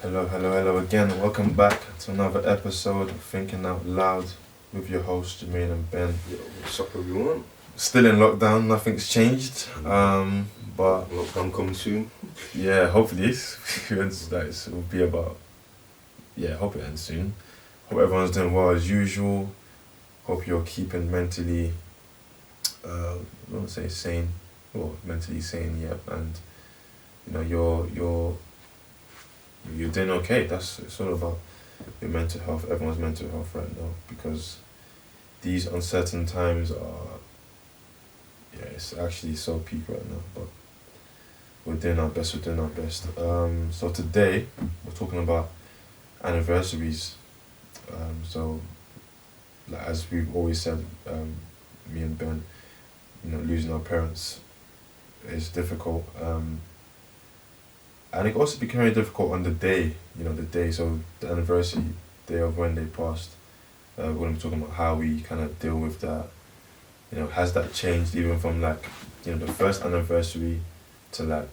Hello again. Welcome back to another episode of Thinking Out Loud with your hosts Jermaine and Ben. Yo, what's up, everyone? Still in lockdown, nothing's changed. But Lockdown coming soon. yeah, hopefully it will be about. Yeah, hope it ends soon. Hope everyone's doing well as usual. Hope you're keeping mentally, I don't want to say sane, or mentally sane, yeah, and you're doing okay. It's all about your mental health, everyone's mental health right now, because these uncertain times are, yeah, it's actually so peak right now, but we're doing our best. So today we're talking about anniversaries. So like as we've always said, me and Ben, losing our parents is difficult. And it can also became very difficult on the day, so the anniversary day of when they passed. We're going to be talking about how we kind of deal with that. Has that changed even from the first anniversary to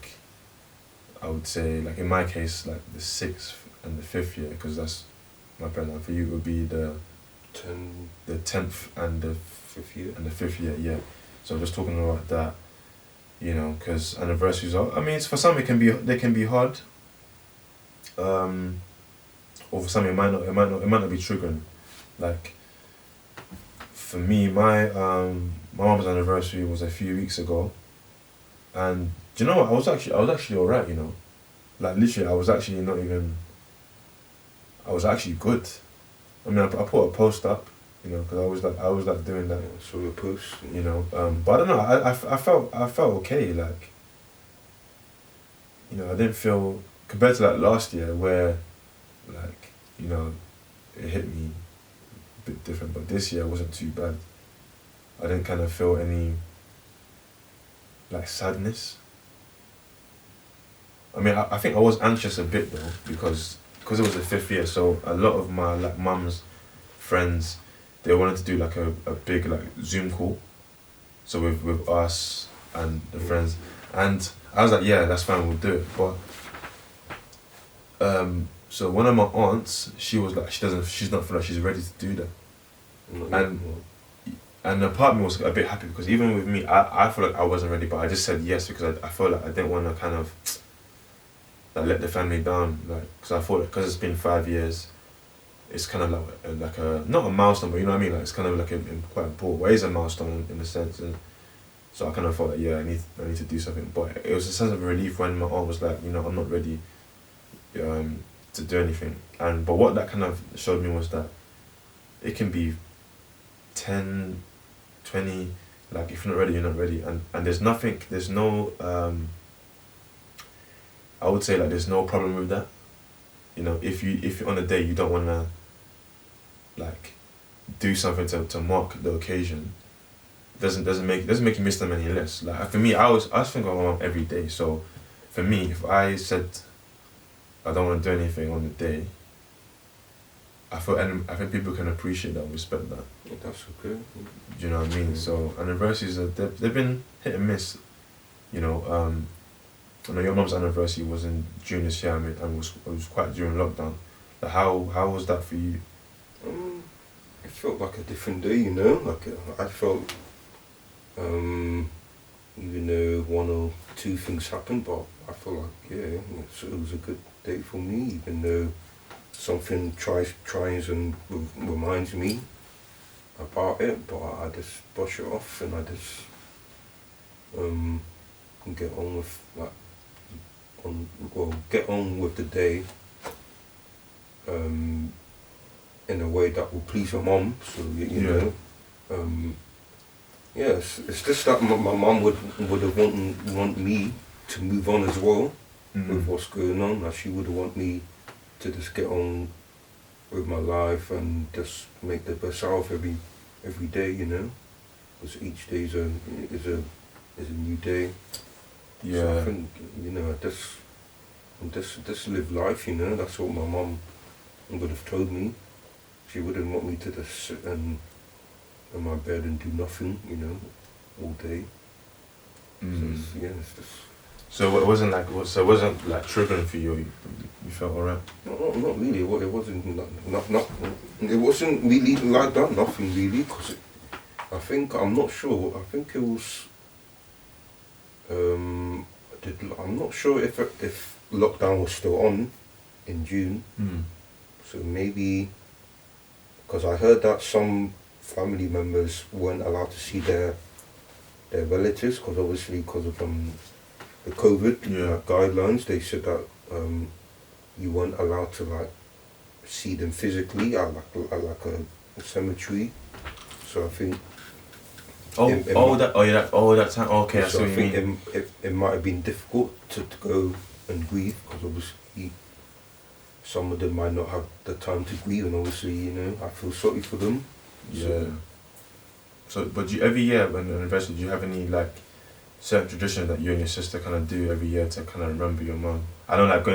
I would say, in my case, the 6th and the 5th year, because that's my parents. For you, it would be the 10th and the 5th year. And the 5th year, yeah. So just talking about that. Because anniversaries are, for some they can be hard. Or for some it might not be triggering. For me, my mom's anniversary was a few weeks ago, and do you know what? I was actually alright. Literally, I was actually not even. I was actually good. I put a post up, because I was doing that. Yeah, so a post. But I don't know. I felt okay. I didn't feel compared to last year where, it hit me a bit different. But this year wasn't too bad. I didn't kind of feel any sadness. I think I was anxious a bit though because it was the 5th year. So a lot of my mum's friends, they wanted to do a big Zoom call. So with us and the friends, and I was like, yeah, that's fine, we'll do it. But so one of my aunts, she was like, she's not feel like she's ready to do that. And the part of me was a bit happy because even with me, I feel like I wasn't ready, but I just said yes because I felt like I didn't want to kind of let the family down, because I thought because it's been 5 years, it's kind of like a not a milestone, but you know what I mean. It's kind of quite important. Well, it is a milestone in a sense, and so I kind of thought that I need to do something. But it was a sense of relief when my aunt was like, I'm not ready, to do anything. But what that kind of showed me was that it can be 10, 20. If you're not ready, you're not ready, and there's no. I would say there's no problem with that. If you're on a day you don't wanna do something to mark the occasion, doesn't make you miss them any less. For me, I was thinking of my mom every day. So for me, if I said I don't want to do anything on the day, I think people can appreciate that and respect that. Yeah, that's okay. Do you know what I mean? So anniversaries they've been hit and miss. I know your mum's anniversary was in June this year, and it was quite during lockdown. How was that for you? It felt like a different day, I felt, even though one or two things happened, but I felt like, yeah, it was a good day for me, even though something tries and reminds me about it, but I just brush it off and I just get on with get on with the day in a way that will please my mum. So it's just that my mum would have want me to move on as well with what's going on. She would want me to just get on with my life and just make the best out of every day, because each day is a new day. Yeah. So I think, just live life, that's what my mum would have told me. She wouldn't want me to just sit in my bed and do nothing, all day. So it's just... So it wasn't like so it wasn't like triggering for you. You felt alright. Not really. Well, it wasn't. Not. It wasn't really like that. Nothing really. Cause I think I'm not sure. I think it was. I'm not sure if lockdown was still on in June. So maybe because I heard that some family members weren't allowed to see their relatives because obviously because of the COVID guidelines, they said that you weren't allowed to like see them physically at like a cemetery. So I think. That time. Okay, so I see what you mean. It might have been difficult to go and grieve because obviously some of them might not have the time to grieve, and obviously I feel sorry for them. Yeah. So, but every year when you're anniversary, do you have any like certain traditions that you and your sister kind of do every year to kind of remember your mum? I don't like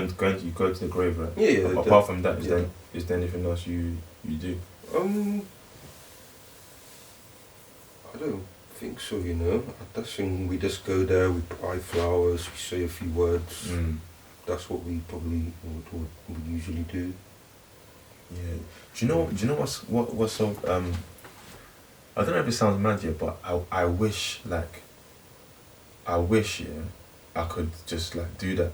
you go to the grave, right? Yeah. Apart from that, is there anything else you do? I don't think so. I just think we just go there, we buy flowers, we say a few words. That's what we probably would usually do. Yeah. Do you know what's so I don't know if it sounds mad yet, but I wish I could just like do that.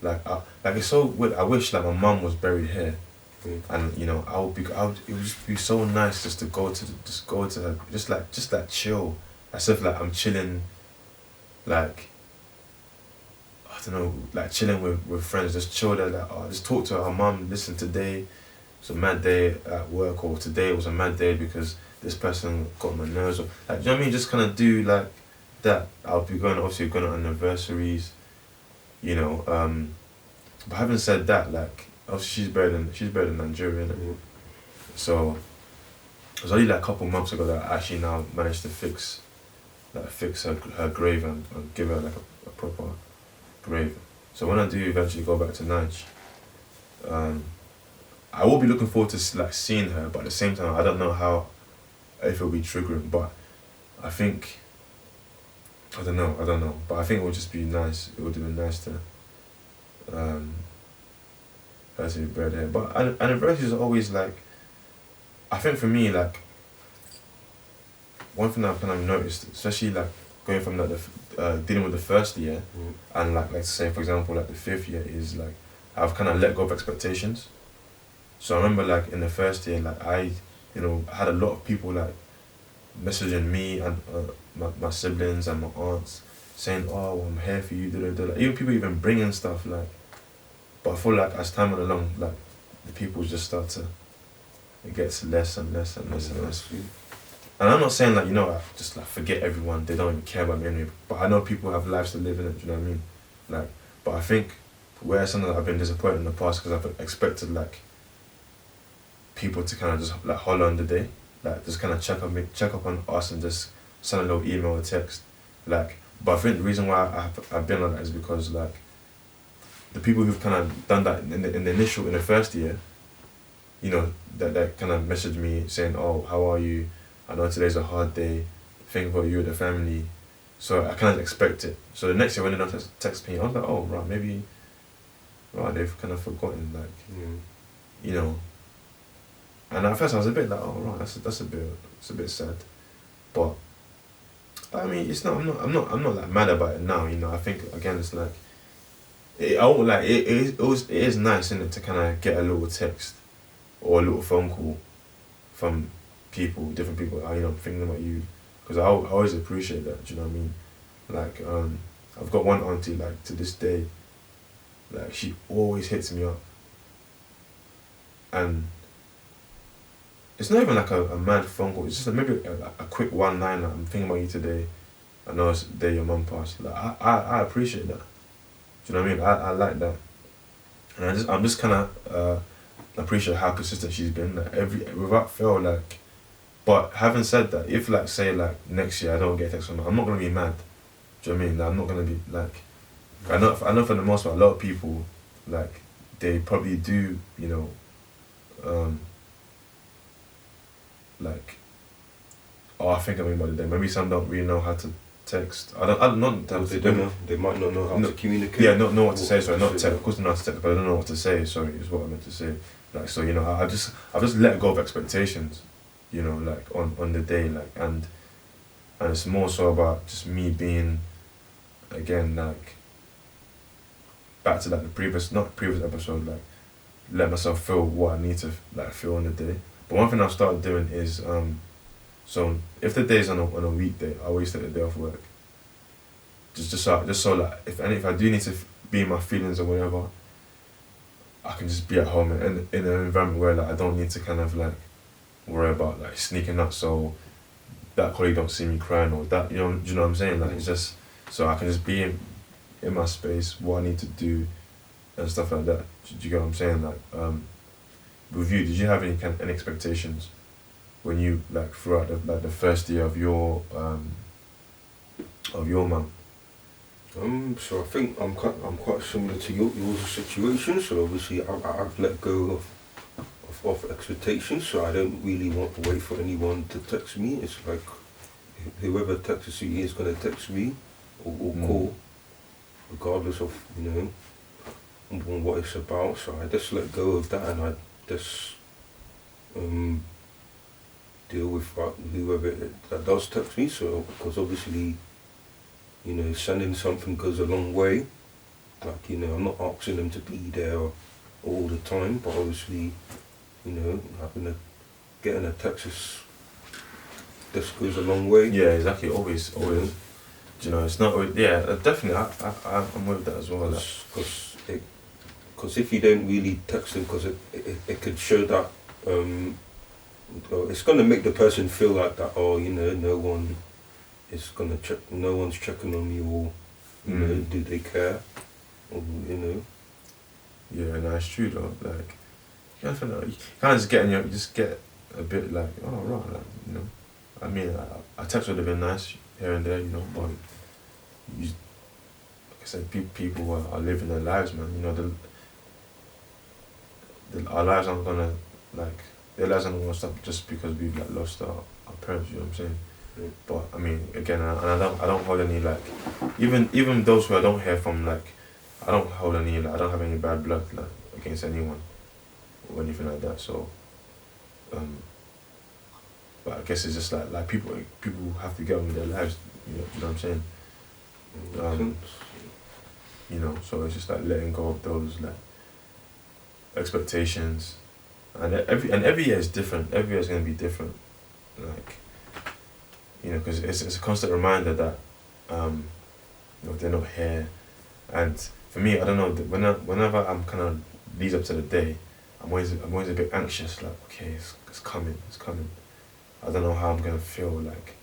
Like it's so weird. I wish like my mum was buried here, and it would just be so nice just to go to her, just like chill, as if like I'm chilling, like I don't know, like chilling with friends, just chill there, like just talk to her mum. Listen, today was a mad day at work, or today was a mad day because this person got on my nerves, or like, do you know what I mean? Just kind of do like that. I'll be going on anniversaries, but having said that, like obviously she's buried in Nigeria, innit? So it was only like a couple months ago that I actually now managed to fix her grave and give her like a proper grave. So when I do eventually go back to Nige, I will be looking forward to like seeing her, but at the same time I don't know if it'll be triggering, but I think I don't know, but I think it would just be nice. It would have been nice to her to be buried there. But anniversaries are always like, I think for me, like one thing I've kind of noticed, especially like going from like dealing with the first year and like say for example like the 5th year is like I've kind of let go of expectations. So I remember like in the first year, like I had a lot of people like messaging me and my siblings and my aunts saying, oh, I'm here for you, Like, even people even bringing stuff like, but I feel like as time went along, like the people just start to, it gets less and less and less and less. And I'm not saying like, I just like forget everyone, they don't even care about me anyway, but I know people have lives to live in it, do you know what I mean? Like, but I think where something that I've been disappointed in the past because I've expected like people to kind of just like holler on the day, like just kind of check up on us and just send a little email or text, like. But I think the reason why I've been on that is because like the people who've kind of done that in the first year, that kind of messaged me saying, oh, how are you? I know today's a hard day. Think about you and the family. So I kind of expect it. So the next year when they don't text me, I was like, oh, right, maybe, right, they've kind of forgotten, like, And at first I was a bit like, oh, right, it's a bit sad, but I mean, it's not. I'm not like mad about it now. I think again, it's like, it is nice, isn't it, to kind of get a little text or a little phone call from different people. Thinking about you, because I always appreciate that. Do you know what I mean? Like, I've got one auntie like to this day. Like she always hits me up, and it's not even like a mad phone call. It's just maybe a quick one-liner. I'm thinking about you today. I know it's the day your mum passed. Like I appreciate that. Do you know what I mean? I like that, and I'm just kind of appreciate how consistent she's been. Like without fail, like. But having said that, if like say like next year I don't get a text from her, I'm not gonna be mad. Do you know what I mean? Like, I'm not gonna be like. I know for the most part, a lot of people, like, they probably do, like, oh, I think I'm about it. Maybe some don't really know how to text. I don't know. They don't know. They might not know how No, to communicate. Yeah, not know what to say. Sorry, not say. text. Of course, they know how to text, but I don't know what to say. Sorry, is what I meant to say. Like, so I've just let go of expectations. Like on the day, like, and it's more so about just me being, again, like, back to like the not previous episode, like, let myself feel what I need to like feel on the day. But one thing I've started doing is so if the day's on a weekday, I always take the day off work. Just so like if I do need to be in my feelings or whatever, I can just be at home and in an environment where like I don't need to kind of like worry about like sneaking out so that colleague don't see me crying or that do you know what I'm saying? Like, it's just so I can just be in my space, what I need to do and stuff like that. Do you get what I'm saying? Like, with you, did you have any expectations when you like throughout the first year of your mum? So I think I'm quite similar to your situation. So obviously I've let go of expectations. So I don't really want to wait for anyone to text me. It's like whoever texts you is gonna text me or call, regardless of what it's about. So I just let go of that and I just deal with whoever that does text me. So because obviously, sending something goes a long way. Like, I'm not asking them to be there all the time, but obviously, getting a text this goes a long way. Yeah, exactly. Always. It's not. Yeah, definitely. I'm with that as well. Because if you don't really text them, because it could show that it's gonna make the person feel like that. Oh, no one is gonna check. No one's checking on me, or do they care? Or Yeah, no, it's true though. Like, you kind of just get a bit like, oh right, like, I mean, a text would have been nice here and there, but like I said, people are living their lives, man. Our lives aren't gonna like their lives aren't gonna stop just because we've like lost our parents. You know what I'm saying? Yeah. But I mean, again, I don't hold any like, even those who I don't hear from, like, I don't hold any like I don't have any bad blood like against anyone or anything like that. So, but I guess it's just like people have to get on with their lives. You know what I'm saying? So it's just like letting go of those like expectations, and every year is different. Every year is gonna be different, like, because it's a constant reminder that they're not here, and for me, I don't know, whenever I'm kind of leads up to the day, I'm always a bit anxious. Like, okay, it's coming. I don't know how I'm gonna feel. Like,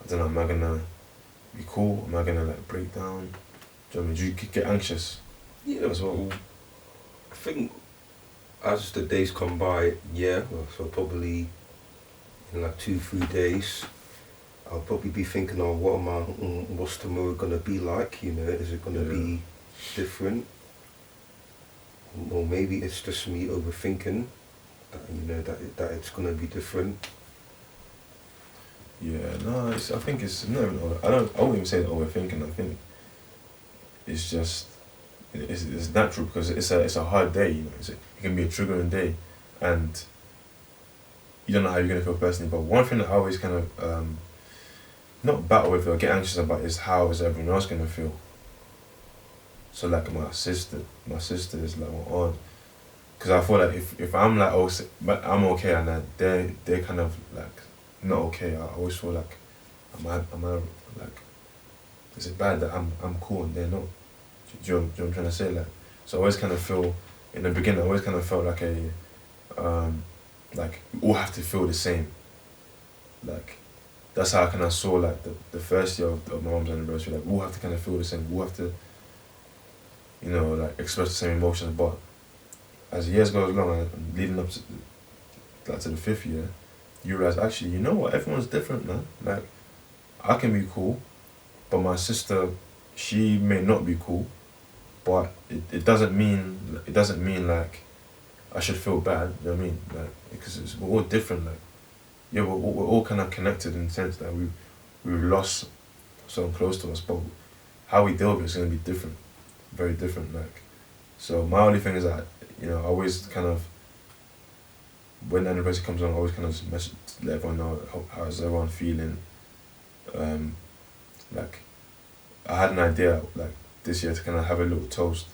I don't know. Am I gonna be cool? Am I gonna like break down? Do you know what I mean? Do you get anxious? Yeah, as well. I think as the days come by, so probably in like 2-3 days, I'll probably be thinking, oh, what's tomorrow gonna be like? Is it gonna be different? Or maybe it's just me overthinking that that it's gonna be different. Yeah, no, I think it's not even. I won't even say overthinking. I think it's just it's natural because it's a hard day. It can be a triggering day, and you don't know how you're gonna feel personally. But one thing that I always kind of not battle with or get anxious about is how is everyone else gonna feel. So like my sister is like my aunt, because I feel like if I'm like but I'm okay and that they're kind of like not okay, I always feel like am I like, is it bad that I'm cool and they're not? Do you know what I'm trying to say? Like, so I always kind of feel in the beginning I always kind of felt like like we all have to feel the same. Like, that's how I kind of saw like the first year of my mom's anniversary. Like, we all have to kind of feel the same. We all have to, like, express the same emotions. But as the years goes along and leading up to the 5th year, you realize, actually, you know what, everyone's different, man. Like, I can be cool, but my sister, she may not be cool, but it doesn't mean like I should feel bad. You know what I mean? Like, because we're all different. Like, yeah, we're all kind of connected in the sense that we've lost someone close to us, but how we deal with it is gonna be different, very different. Like, so my only thing is that I always kind of when the anniversary comes along, I always kind of just let everyone know how's everyone feeling. Like I had an idea like this year to kind of have a little toast,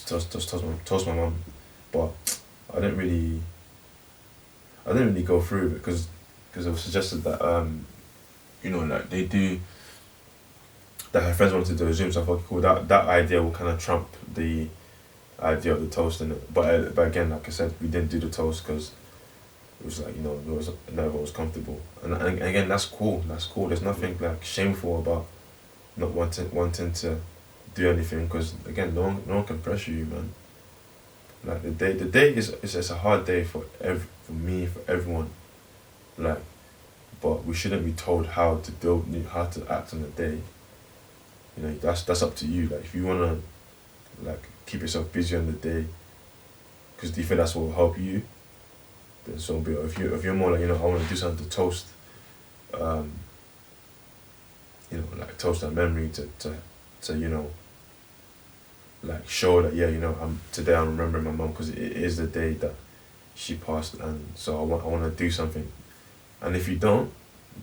toast my mum, but I didn't really go through it because it was suggested that like they do that her friends wanted to do a Zoom, so I thought cool that idea will kind of trump the idea of the toast in it. But again, like I said, we didn't do the toast because it was like everyone was comfortable, and again that's cool. There's nothing like shameful about not wanting to do anything because again no one can pressure you, man. Like the day is it's a hard day for me, for everyone. Like, but we shouldn't be told how to act on the day. That's up to you. Like if you wanna like keep yourself busy on the day, because do you think that's what will help you? Then so be it. If you're more like I want to do something to toast, like toast that memory to like show that today I'm remembering my mum because it is the day that she passed, and so I want to do something. And if you don't,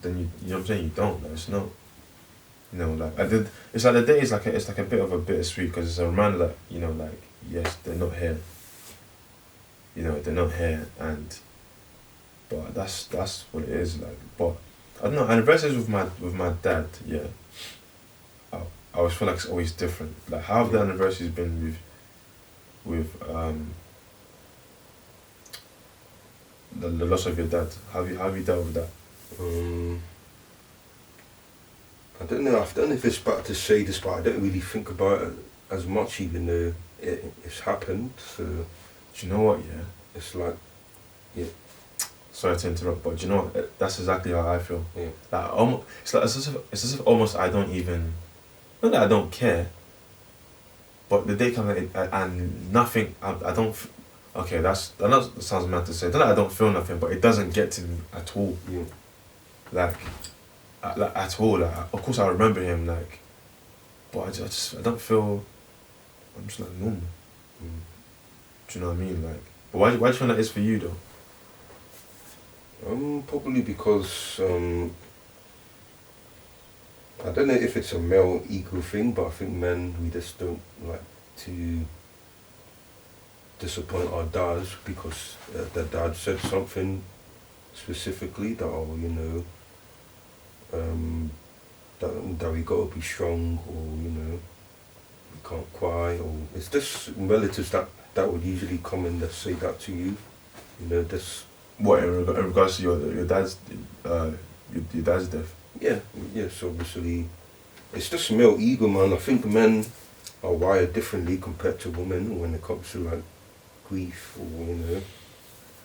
then you know what I'm saying, you don't. Like, it's not. Like I did. It's like the day is it's like a bit of a bittersweet because it's a reminder that like yes they're not here. They're not here, but that's what it is like. But I don't know, anniversaries with my dad. Yeah. I always feel like it's always different. Like how have the anniversaries been with the loss of your dad? How have you dealt with that? I don't know. I don't know if it's better to say this, but I don't really think about it as much, even though it's happened. So do you know what? Yeah. It's like, yeah. Sorry to interrupt, but do you know what? That's exactly how I feel. Yeah. Like almost, it's as if almost I don't even. Not that I don't care, but the day comes and nothing. I don't. Okay, I know that sounds mad to say. Not that I don't feel nothing, but it doesn't get to me at all. Yeah. Like at all. Like of course I remember him. Like, but I don't feel. I'm just like normal. Do you know what I mean? Like, but why do you think that is for you though? Probably because I don't know if it's a male ego thing, but I think men, we just don't like to disappoint our dads because their dad said something specifically that that we gotta be strong, or we can't cry, or it's just relatives that would usually come and just say that to you, this. What in regards to your dad's your dad's death? Yeah, yes, obviously. It's just male ego, man. I think men are wired differently compared to women when it comes to like grief or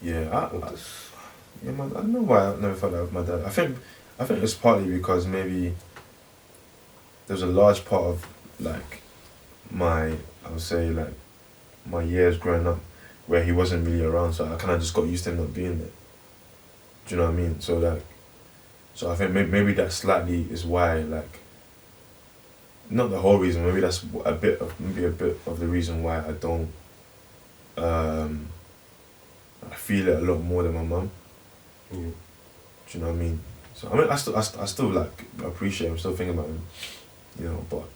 Yeah, yeah, man. I don't know why I never felt that with my dad. I think it's partly because maybe there's a large part of like I would say like my years growing up where he wasn't really around, so I kind of just got used to him not being there. Do you know what I mean? So I think maybe that slightly is why, like, not the whole reason. Maybe that's a bit of the reason why I don't. I feel it a lot more than my mum. Yeah. Do you know what I mean? So I mean, I still like appreciate him, still think about him, But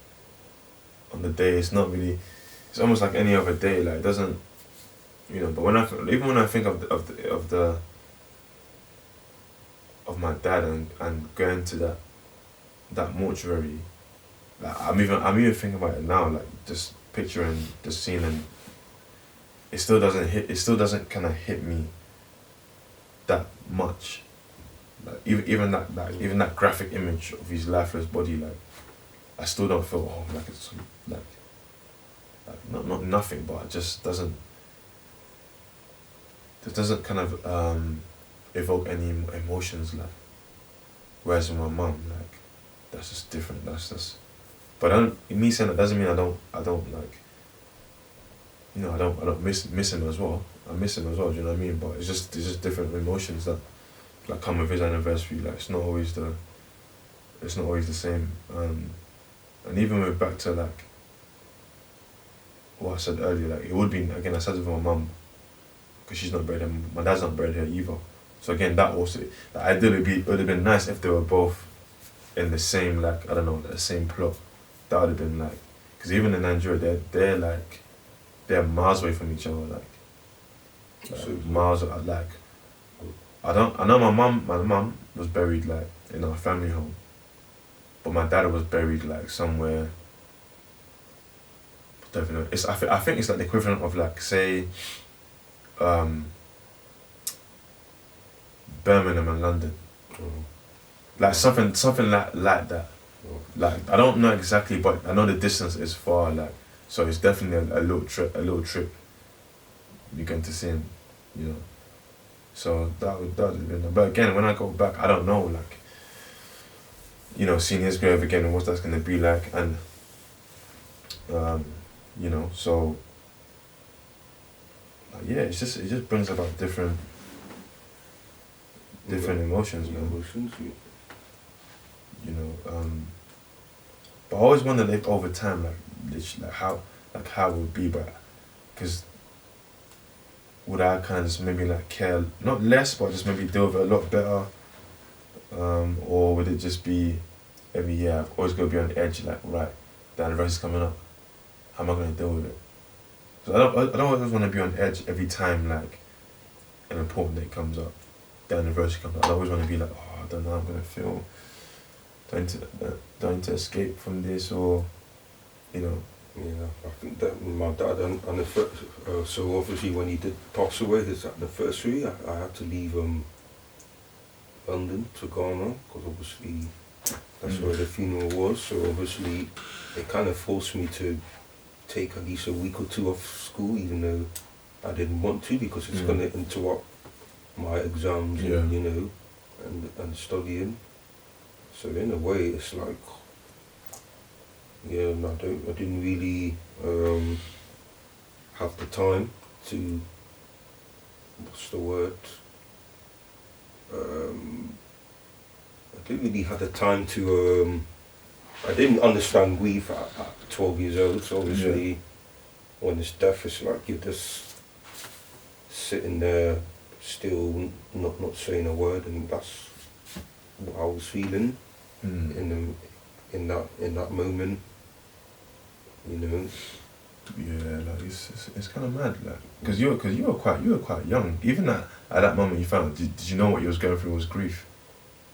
on the day, it's not really. It's almost like any other day. Like it doesn't, But when I think of my dad and going to that mortuary, like I'm even thinking about it now, like just picturing the scene, and it still doesn't kind of hit me that much. Like even that graphic image of his lifeless body, like I still don't feel like it's like not nothing, but it just doesn't. It doesn't kind of evoke any emotions like. Whereas with my mum, like that's just different. That's just. But me saying that doesn't mean I don't like. I don't miss him as well. I miss him as well. Do you know what I mean? But it's just different emotions that come with his anniversary. Like it's not always the it's not always the same. And even with back to like what I said earlier, like it would be again. I said it with my mum because she's not bred here. My dad's not bred here either. So again, that also, like, ideally, it would have been nice if they were both in the same, like, I don't know, the same plot. That would have been like, because even in Nigeria, they're like, they're miles away from each other, like miles, like, I know my mum was buried like in our family home, but my dad was buried like somewhere. I don't even know. I think it's like the equivalent of like say, Birmingham and London, like something like that. Like I don't know exactly, but I know the distance is far. Like so, it's definitely a little trip. You're going to see him, you know. So that would have been. But again, when I go back, I don't know, like, you know, seeing his grave again and what that's gonna be like, and you know, so like, yeah, it just brings about different emotions, man. Emotions, yeah. You know, but I always wondered if over time, like, literally, like how it would be, but because would I kind of just maybe like care not less, but just maybe deal with it a lot better, or would it just be every year I've always got to be on the edge, like right, the anniversary's coming up, how am I gonna deal with it? So I don't always want to be on edge every time like an important date comes up, the anniversary comes up. I always want to be like, oh, I don't know, I'm gonna feel trying to escape from this, or you know. Yeah, I think that my dad and the first, so obviously when he did pass away, his anniversary, I had to leave London to Ghana because obviously that's where the funeral was. So obviously it kind of forced me to take at least a week or two off school, even though I didn't want to, because it's going to interrupt my exams and, you know, and studying. So in a way, it's like, yeah, no, I didn't really have the time to, what's the word? I didn't really have the time to, I didn't understand grief at 12 years old, so obviously when it's death, it's like you're just sitting there still, not saying a word, and that's what I was feeling in that moment. You know. Yeah, like it's kind of mad, like, cause you were quite young. Even at that moment you found, did you know what you was going through was grief?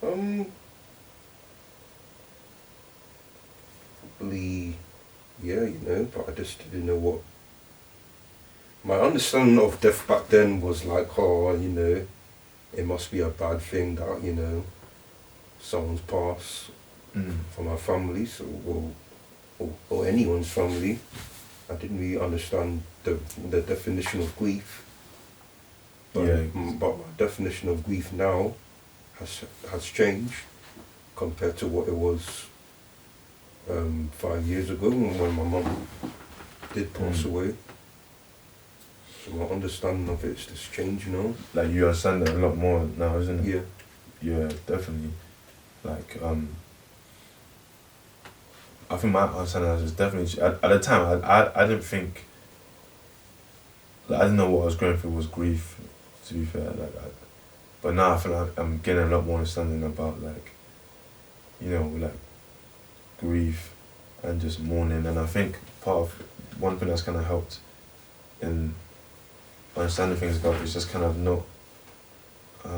Probably, yeah, you know, but I just didn't know what. My understanding of death back then was like, oh, you know, it must be a bad thing that, you know, someone's passed from our family, so or anyone's family. I didn't really understand the definition of grief. But my definition of grief now has changed compared to what it was 5 years ago when my mum did pass away. So my understanding of it's just changed, you know. Like you understand it a lot more now, isn't it? Yeah. Yeah, definitely. Like I think my understanding is definitely at the time I didn't think, like, I didn't know what I was going through was grief, to be fair, but now I feel like I'm getting a lot more understanding about, like, you know, like grief and just mourning. And I think part of one thing that's kind of helped in understanding things about it is just kind of not I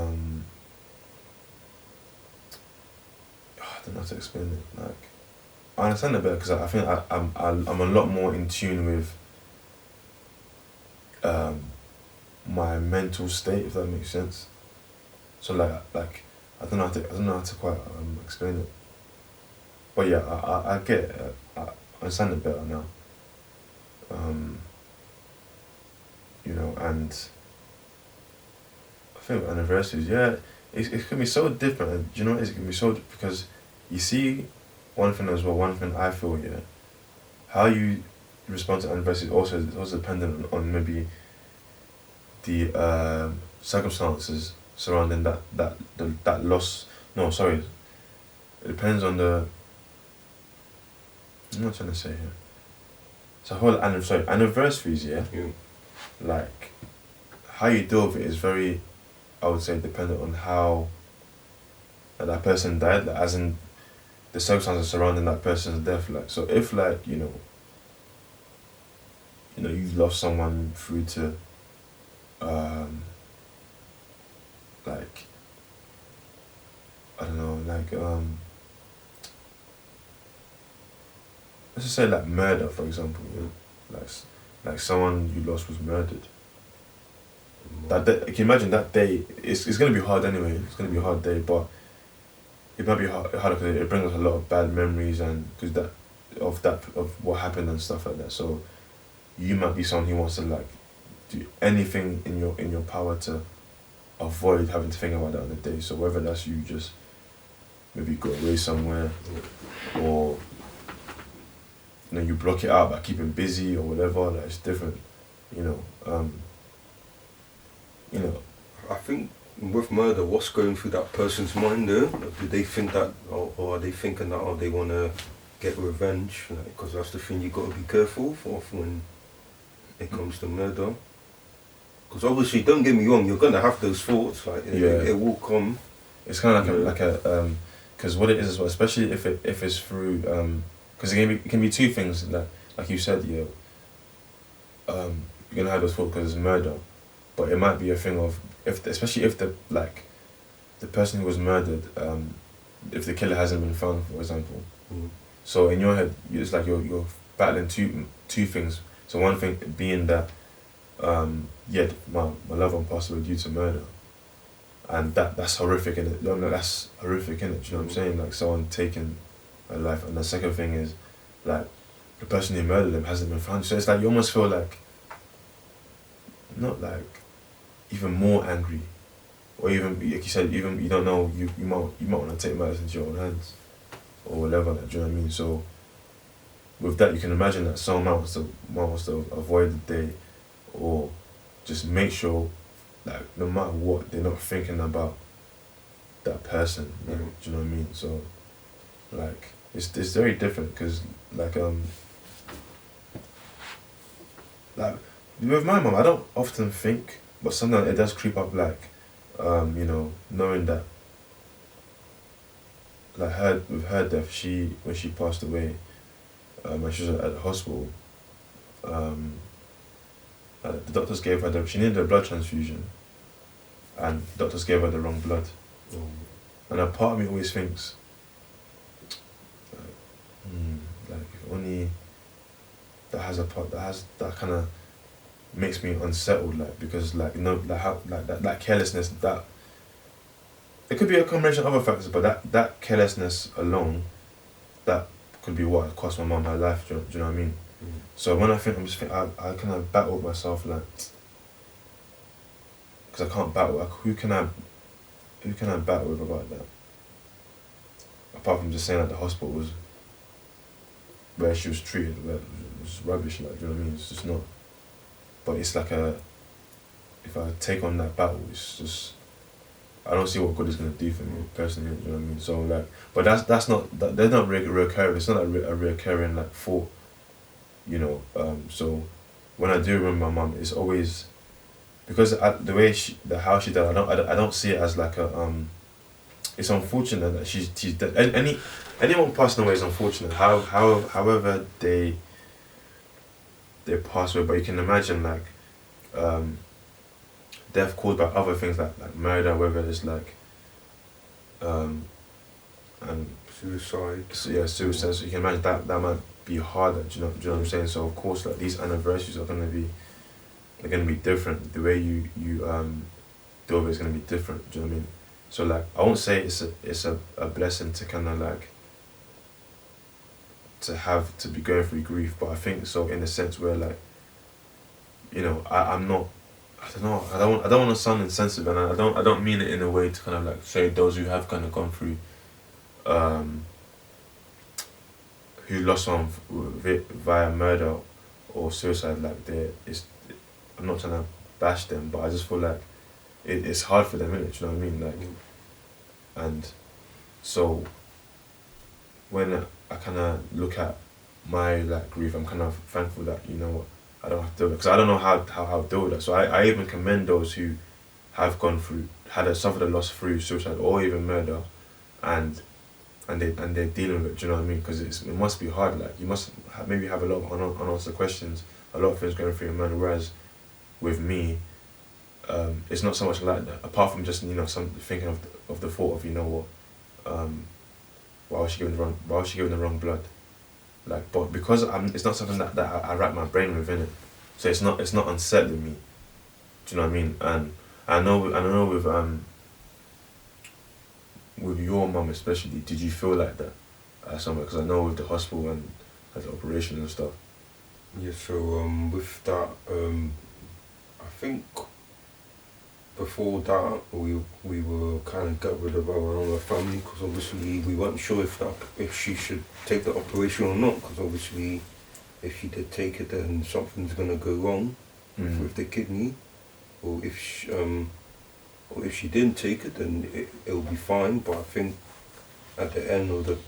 don't know how to explain it. Like, I understand it better because I think I'm a lot more in tune with my mental state, if that makes sense. So like I don't know how to quite explain it. But yeah, I get it. I understand it better now. You know, and I think with anniversaries, yeah, it can be so different. And do you know what it is? It can be so because you see one thing as well. One thing I feel, yeah, how you respond to anniversaries also is also dependent on maybe the circumstances surrounding that loss. No, sorry, it depends on the. I'm not trying to say here. So whole anniversaries, yeah. Yeah. Like, how you deal with it is very, I would say, dependent on how that person died, like, as in the circumstances surrounding that person's death. Like, so if like you lost someone through to, like, I don't know, like let's just say like murder, for example. Like someone you lost was murdered. That day, can you imagine that day? It's gonna be hard anyway. It's gonna be a hard day, but it might be harder because it brings us a lot of bad memories and because of what happened and stuff like that. So you might be someone who wants to like do anything in your power to avoid having to think about that on the day. So whether that's you just maybe go away somewhere, or you block it out by keeping busy or whatever. Like, it's different, you know. I think with murder, what's going through that person's mind there? Do they think that, or are they thinking that, they want to get revenge? Because that's the thing you got to be careful of when it comes to murder. Because obviously, don't get me wrong, you're gonna have those thoughts. Like it will come. It's kind of like a because what it is as well, especially if it's through because it can be two things like you said, you're gonna have those thoughts because it's murder, but it might be a thing of especially if the person who was murdered, if the killer hasn't been found, for example. So in your head, it's like you're battling two things. So one thing being that my loved one passed away due to murder, and that's horrific, innit? That's horrific, innit? Do you know what I'm saying? Like someone taking a life, and the second thing is like the person who murdered them hasn't been found. So it's like you almost feel like not like even more angry, or even like you said, even you don't know, you might want to take matters into your own hands, or whatever. Like, do you know what I mean? So with that, you can imagine that someone wants to avoid the day, or just make sure, like, no matter what, they're not thinking about that person. Like, do you know what I mean? So, like, it's very different because, like with my mum, I don't often think, but sometimes it does creep up, like, knowing that, like, with her death, when she passed away, when she was at the hospital, the doctors gave her she needed a blood transfusion, and doctors gave her the wrong blood. And a part of me always thinks, like if only that has a part that kind of makes me unsettled, like, because like how like that carelessness, that it could be a combination of other factors, but that carelessness alone, that could be what cost my mum her life. Do you know what I mean? So when I kind of battle with myself, like, because I can't battle. Like, who can I battle with about that? Apart from just saying that the hospital was where she was treated, where it was rubbish. Like, do you know what I mean? It's just not. But it's like if I take on that battle, it's just, I don't see what good is gonna do for me personally. Do you know what I mean? So like, but that's not they're not recurring. It's not a recurring like thought. So when I do remember my mum, it's always because the way how she died. I don't see it as like a It's unfortunate that she's dead. Anyone passing away is unfortunate. However they pass away, but you can imagine like death caused by other things like murder, whether it's like and suicide. Suicide. So you can imagine that might be harder. Do you know what I'm saying? So of course, like, these anniversaries are gonna be different. The way you deal with it is gonna be different. Do you know what I mean? So like, I won't say it's a blessing to kind of like to be going through grief, but I think so in a sense where like, I'm not. I don't know. I don't want to sound insensitive, and I don't mean it in a way to kind of like say those who have kind of gone through, who lost someone via murder or suicide. Like I'm not trying to bash them, but I just feel like it's hard for them, innit? Do you know what I mean? Like, and so when I kind of look at my like grief, I'm kind of thankful that you know what, I don't have to do it because I don't know how to deal with that. So I even commend those who have gone through, suffered a loss through suicide or even murder, and they're dealing with it. Do you know what I mean? Because it must be hard. Like you must maybe have a lot of unanswered questions, a lot of things going through your mind. Whereas with me, it's not so much like that. Apart from just some thinking of the thought of why was she giving the wrong blood? Like, but because it's not something that I wrap my brain within it, so it's not unsettling me. Do you know what I mean? And I know with your mum especially, did you feel like that somewhere? Because I know with the hospital and the operation and stuff. Yeah, so with that, I think before that we were kind of got rid of our own family because obviously we weren't sure if she should take the operation or not, because obviously if she did take it then something's gonna go wrong with the kidney, or if she didn't take it then it'll be fine. But I think at the end of that,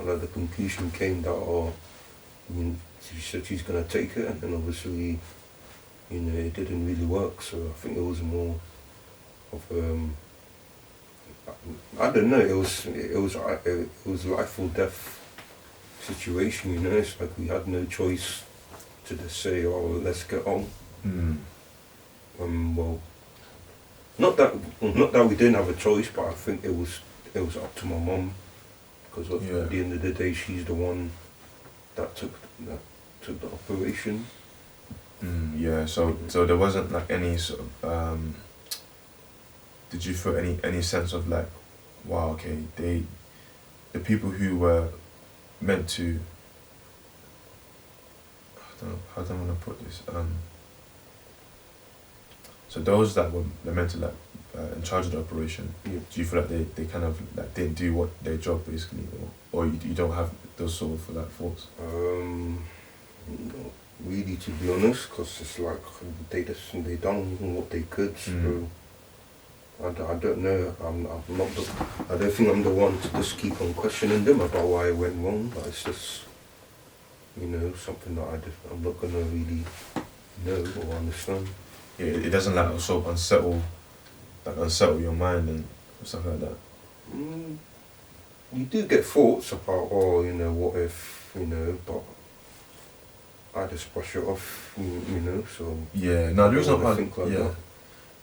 like, the conclusion came that she said she's gonna take it, and then obviously it didn't really work. So I think it was more of I don't know. It was life or death situation. It's like we had no choice to just say, "Oh, let's get on." Well, not that we didn't have a choice, but I think it was up to my mum, because at the end of the day, she's the one that took the operation. Yeah. So there wasn't like any sort of did you feel any sense of like, wow, okay, the people who were meant to, I don't know, how do I want to put this, so those that were meant to like in charge of the operation, do you feel like they kind of like didn't do their job basically, or you don't have those sort of like thoughts? Not really, to be honest, because it's like they done what they could. So I don't know. I don't think I'm the one to just keep on questioning them about why it went wrong. But it's just something that I'm not gonna really know or understand. Yeah, it doesn't like sort of unsettle your mind and stuff like that. You do get thoughts about what if, but I just brush it off, so yeah. No, the reason I think like that.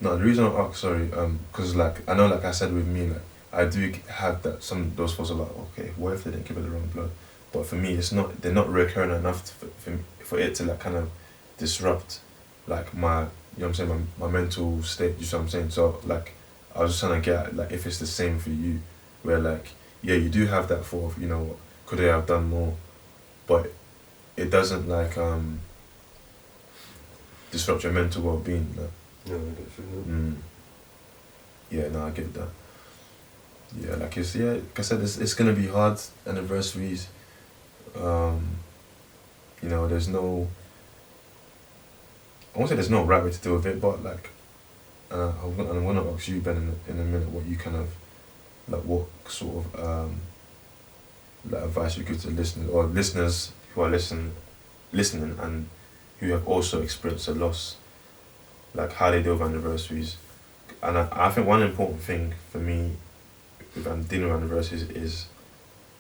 No, the reason I ask, sorry, because like I know, like I said with me, like I do have that some of those thoughts are like, okay, what if they didn't give it the wrong blood? But for me, they're not recurring enough for it to like kind of disrupt like my, what I'm saying, my mental state. You see what I'm saying? So like I was just trying to get at, like, if it's the same for you, where like you do have that thought of could I have done more, but it doesn't like disrupt your mental well-being. Like. No, it doesn't. Yeah, no, I get that. Yeah, like like I said, it's gonna be hard. Anniversaries. There's no. I won't say there's no right way to deal with it, but like, I'm gonna ask you, Ben, in a minute, what you kind of, like, what sort of like advice you give to listeners who are listening and who have also experienced a loss, like how they deal with anniversaries. And I think one important thing for me if I'm dealing with anniversaries is,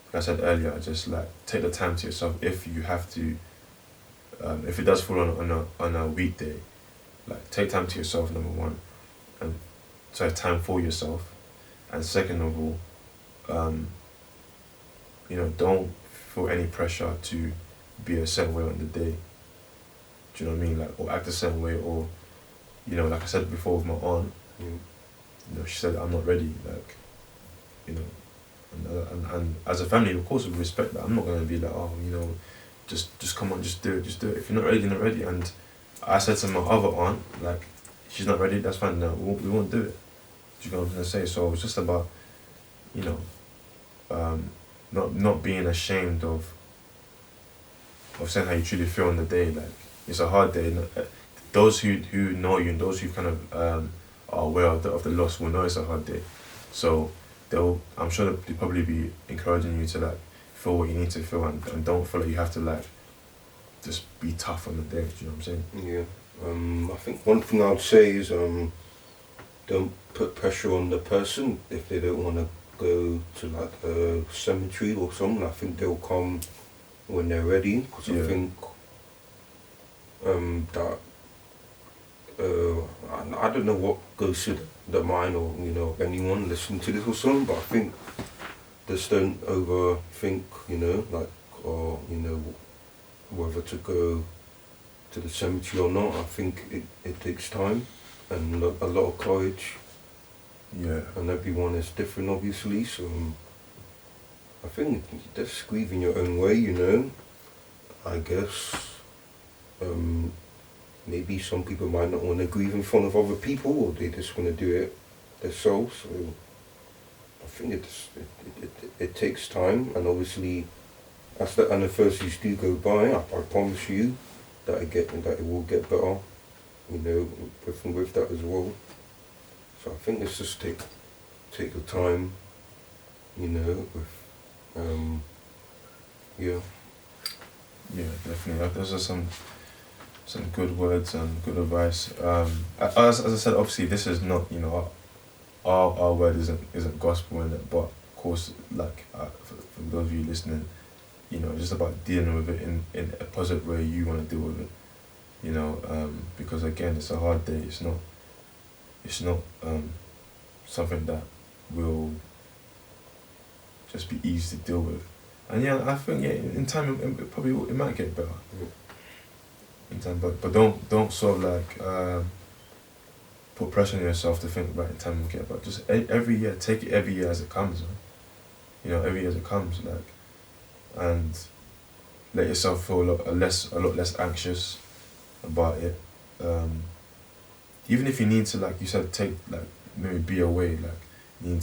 like I said earlier, just like take the time to yourself if you have to. If it does fall on a weekday, like take time to yourself, number one, and so have time for yourself, and second of all, don't feel any pressure to be a certain way on the day. Do you know what I mean? Like, or act a certain way, or like I said before with my aunt, she said I'm not ready, like, and as a family, of course, we respect that. I'm not gonna be like, just come on, just do it. If you're not ready, you're not ready. And I said to my other aunt, like, she's not ready, that's fine. No, we won't do it. Do you know what I'm gonna say? So it's just about, not being ashamed of saying how you truly feel on the day. Like, it's a hard day. Those who know you and those who kind of are aware of the loss will know it's a hard day. So I'm sure they'll probably be encouraging you to like feel what you need to feel, and don't feel like you have to like just be tough on the day. Do you know what I'm saying? Yeah. I think one thing I'd say is don't put pressure on the person if they don't want to go to like a cemetery or something. I think they'll come when they're ready, because I think that I don't know what goes through the mind or of anyone listening to this or something, but I think just don't overthink, or whether to go to the cemetery or not. I think it takes time and a lot of courage. Yeah. And everyone is different, obviously. So I think just grieve in your own way, I guess. Maybe some people might not want to grieve in front of other people, or they just want to do it themselves. So I think it takes time, and obviously, as the anniversaries do go by, I promise you that it will get better, with that as well. So I think it's just take your time, yeah. Yeah, definitely. Those are some good words and good advice. As I said, obviously this is not, our word isn't gospel in it, but of course, like for those of you listening, it's just about dealing with it in a positive way you want to deal with it. Because again, it's a hard day. It's not something that will just be easy to deal with. And I think in time it might get better. In time, but don't sort of like put pressure on yourself to think in time will get better. Just every year, take it every year as it comes, man. Every year as it comes, like, and let yourself feel a lot less anxious about it. Even if you need to, like you said, maybe be away, like you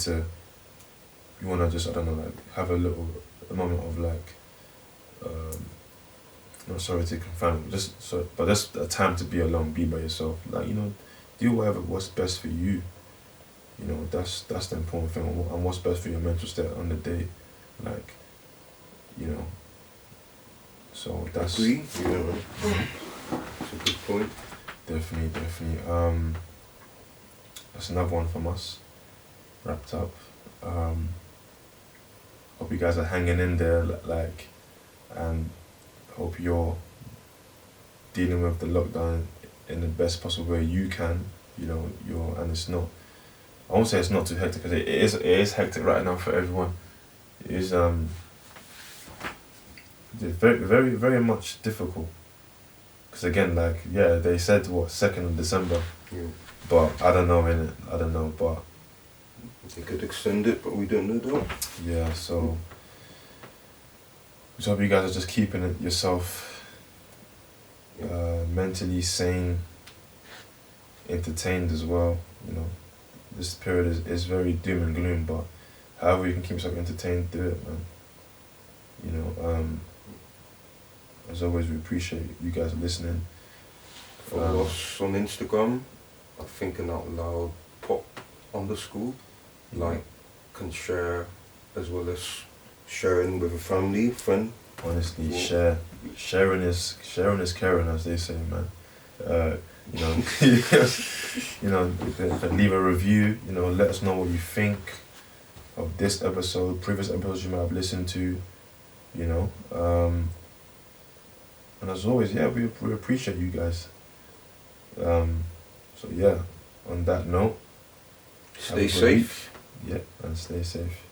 wanna just, I don't know, like have a moment of like, not sorry to confirm, but just a time to be alone, be by yourself, like, do what's best for you. That's the important thing, and what's best for your mental state on the day, like, so that's. Agree. That's a good point. Definitely. That's another one from us. Wrapped up. Hope you guys are hanging in there, like, and hope you're dealing with the lockdown in the best possible way you can. And it's not. I won't say it's not too hectic, because it is hectic right now for everyone. It is very, very, very much difficult. Because again, like, they said 2nd of December. Yeah. But I don't know, innit? I don't know, but they could extend it, but we don't know that. Yeah, so I hope you guys are just keeping it yourself mentally sane, entertained as well. This period is very doom and gloom, but however you can keep yourself entertained, do it, man. As always, we appreciate you guys listening. Follow us on Instagram at Thinking Out Loud Pop _. Like and share, as well as sharing with a family, friend. Honestly, sharing is caring, as they say, man. Leave a review. Let us know what you think of this episode, previous episodes you might have listened to. And as always, we appreciate you guys. So on that note, stay safe. And stay safe.